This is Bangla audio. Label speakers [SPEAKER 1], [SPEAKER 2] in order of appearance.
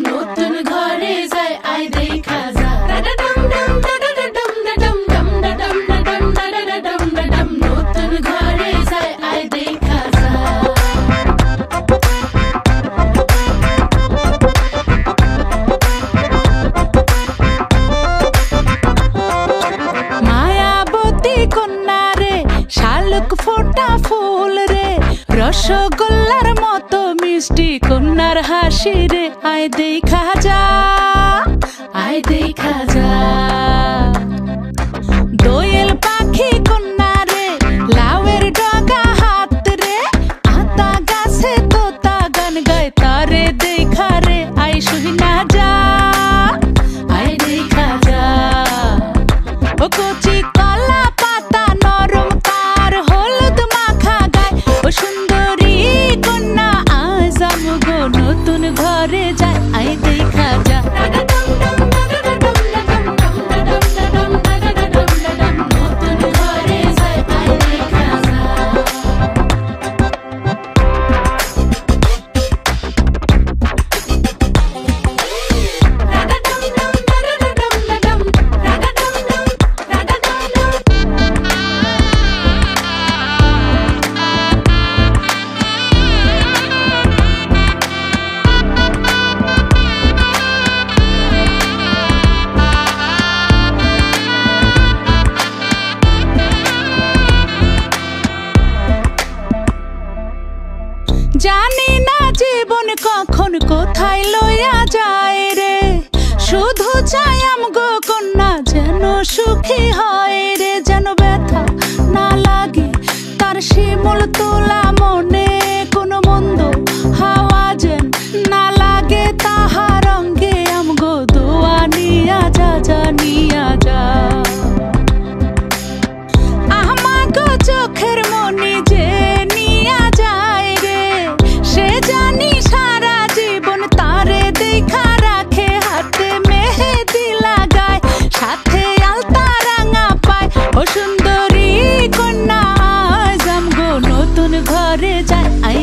[SPEAKER 1] নতুন ঘরে যায় আই দেখা যা নতুন ঘরে যায় আই দেখা যা মায়াবতী কন্যা রে শালুক ফোটা ফুল রে রসগোল্লার মতো মিষ্টি কন্যার হাসি রে আয় দেখা যা আয় দেখা যা দোয়েল পাখি কন্যা রে লাউয়ের ডগা হাত রে আতা গাছে তোতা গান গায় তারে দেখা রে আয় শুনা যা আয় দেখা যা ও কচি কলা পাতা নরম তার হলুদ মাখা গায় ও সুন্দরী কন্যা আজ আমগো নতুন ঘরে যায় আই দেখা যা নতুন ঘরে যায় আই দেখা যা জানি না জীবন কখন কোথায় লইয়া যায় রে শুধু চাই আমগো কন্যা যেন সুখী হয় রে যেন ব্যথা না লাগে তার শিমুল তোলা মনে কোনো মন্দ হাওয়া যেন না লাগে তাহার অঙ্গে আমগো দোয়া নিয়া যা যা নিয়া যা আমাগো চোখের মনি যে নিয়া যায় রে সে জানি সারা জীবন তারে দেখা রাখে হাতে মেহেদি লাগায় সাথে আলতা রাঙা পায় ও সুন্দরী কন্যা আজ আমগো নতুন ঘরে যায় আই